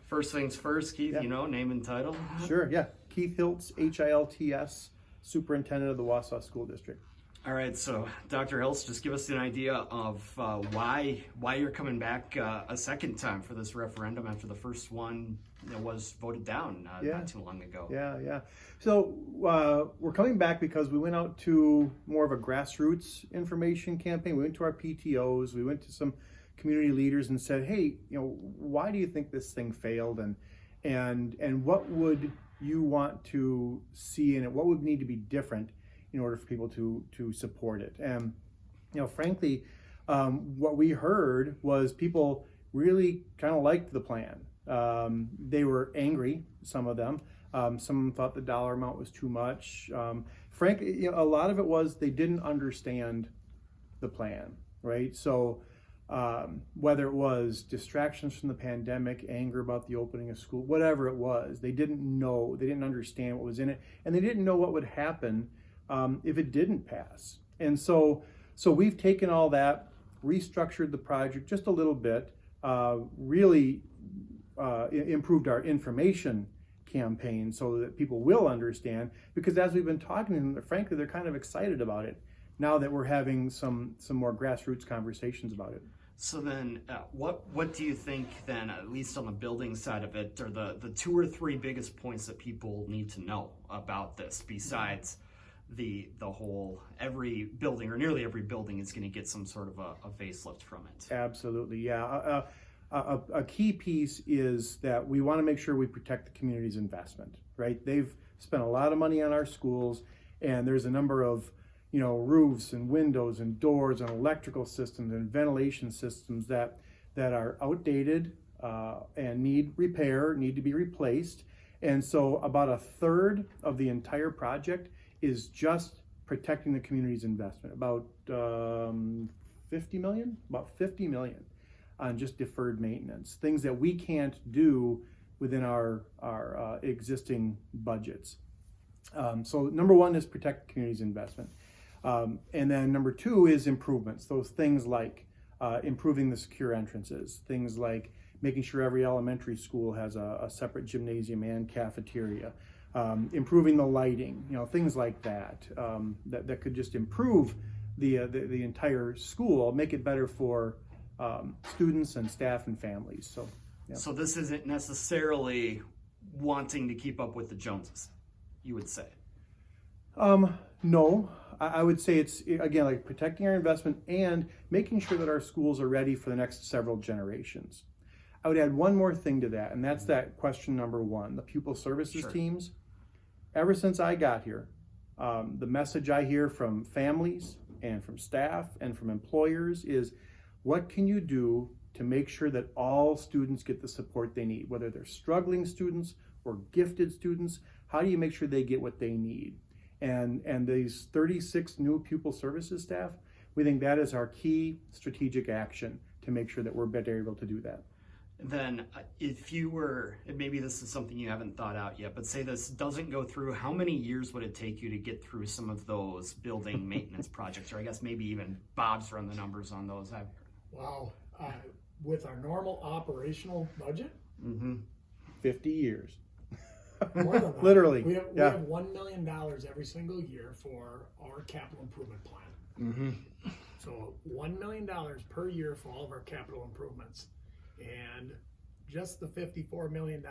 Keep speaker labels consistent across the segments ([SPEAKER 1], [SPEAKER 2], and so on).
[SPEAKER 1] First things first, Keith, name and title.
[SPEAKER 2] Sure, yeah. Keith Hilts, Hilts, Superintendent of the Wausau School District.
[SPEAKER 1] All right, so Dr. Hilts, just give us an idea of why you're coming back a second time for this referendum after the first one was voted down not too long ago.
[SPEAKER 2] Yeah. So we're coming back because we went out to more of a grassroots information campaign. We went to our PTOs, we went to some community leaders and said, hey, why do you think this thing failed, and what would you want to see in it? What would need to be different in order for people to support it? And frankly, what we heard was people really kind of liked the plan. They were angry, some of them. Some thought the dollar amount was too much. Frankly, a lot of it was they didn't understand the plan, right? So whether it was distractions from the pandemic, anger about the opening of school, whatever it was, they didn't know, they didn't understand what was in it, and they didn't know what would happen if it didn't pass. And so we've taken all that, restructured the project just a little bit, really improved our information campaign so that people will understand, because as we've been talking to them, frankly, they're kind of excited about it now that we're having some more grassroots conversations about it.
[SPEAKER 1] So then what do you think then, at least on the building side of it, are the two or three biggest points that people need to know about this, besides the whole, every building or nearly every building is going to get some sort of a facelift from it?
[SPEAKER 2] Absolutely, yeah. A key piece is that we want to make sure we protect the community's investment, right? They've spent a lot of money on our schools, and there's a number of roofs and windows and doors and electrical systems and ventilation systems that are outdated and need repair, need to be replaced. And so about a third of the entire project is just protecting the community's investment, about 50 million on just deferred maintenance, things that we can't do within our existing budgets. So number one is protect the community's investment. And then number two is improvements, those things like improving the secure entrances, things like making sure every elementary school has a separate gymnasium and cafeteria, improving the lighting, things like that, that could just improve the entire school, make it better for students and staff and families. So, yeah.
[SPEAKER 1] So this isn't necessarily wanting to keep up with the Joneses, you would say?
[SPEAKER 2] No, I would say it's, again, like protecting our investment and making sure that our schools are ready for the next several generations. I would add one more thing to that, and that's that question number one, the pupil services teams. Ever since I got here, the message I hear from families and from staff and from employers is, what can you do to make sure that all students get the support they need, whether they're struggling students or gifted students? How do you make sure they get what they need? And these 36 new pupil services staff, we think that is our key strategic action to make sure that we're better able to do that.
[SPEAKER 1] Then if you were, and maybe this is something you haven't thought out yet, but say this doesn't go through, how many years would it take you to get through some of those building maintenance projects? Or I guess maybe even Bob's run the numbers on those.
[SPEAKER 3] Wow. With our normal operational budget?
[SPEAKER 2] 50 years.
[SPEAKER 3] More than that.
[SPEAKER 2] Literally.
[SPEAKER 3] We have $1 million every single year for our capital improvement plan. So $1 million per year for all of our capital improvements. And just the $54 million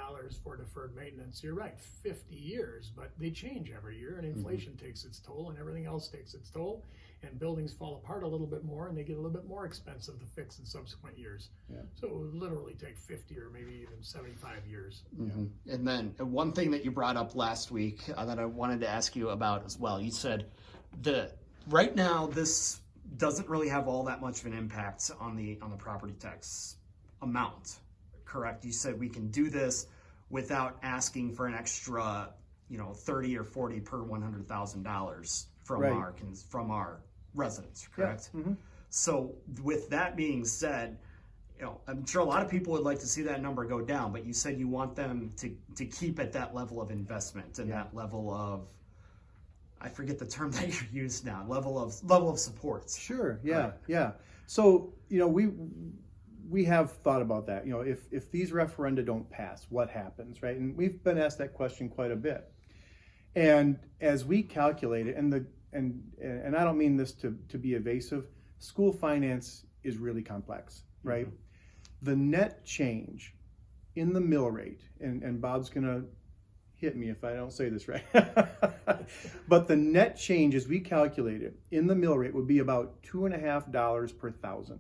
[SPEAKER 3] for deferred maintenance, you're right, 50 years, but they change every year, and inflation takes its toll, and everything else takes its toll, and buildings fall apart a little bit more, and they get a little bit more expensive to fix in subsequent years. So it would literally take 50 or maybe even 75 years.
[SPEAKER 1] And then one thing that you brought up last week that I wanted to ask you about as well, you said right now this doesn't really have all that much of an impact on the property tax amount, correct? You said we can do this without asking for an extra, 30 or 40 per $100,000 from our residents, correct? So with that being said, I'm sure a lot of people would like to see that number go down, but you said you want them to keep at that level of investment and that level of, I forget the term that you use now, level of support.
[SPEAKER 2] Sure, yeah. So, we have thought about that. You know, if these referenda don't pass, what happens, right? And we've been asked that question quite a bit. And as we calculate it, and I don't mean this to be evasive, school finance is really complex, right? Mm-hmm. The net change in the mill rate, and Bob's gonna hit me if I don't say this right, but the net change as we calculate it in the mill rate would be about $2.50 per thousand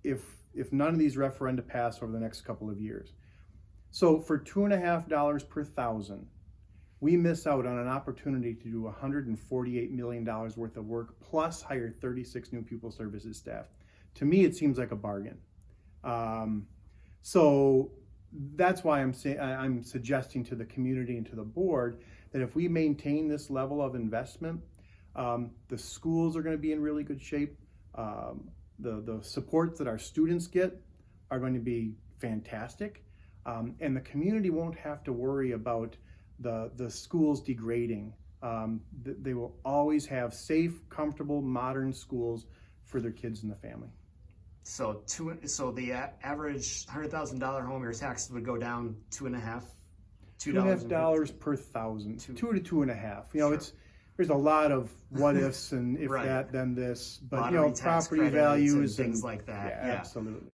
[SPEAKER 2] if none of these referenda pass over the next couple of years. So for $2.50 per thousand, we miss out on an opportunity to do $148 million worth of work plus hire 36 new pupil services staff. To me, it seems like a bargain. So that's why I'm suggesting to the community and to the board that if we maintain this level of investment, the schools are going to be in really good shape. The support that our students get are going to be fantastic, and the community won't have to worry about the schools degrading. They will always have safe, comfortable, modern schools for their kids and the family.
[SPEAKER 1] So the average $100,000 home, your taxes would go down
[SPEAKER 2] $2.50 per thousand, $2 to $2.50. You know,
[SPEAKER 1] Sure.
[SPEAKER 2] There's a lot of what ifs and if
[SPEAKER 1] Right.
[SPEAKER 2] that, then this, but
[SPEAKER 1] Lottery
[SPEAKER 2] you know,
[SPEAKER 1] tax
[SPEAKER 2] property
[SPEAKER 1] credits and
[SPEAKER 2] values
[SPEAKER 1] things like that.
[SPEAKER 2] Yeah,
[SPEAKER 1] Yeah.
[SPEAKER 2] absolutely.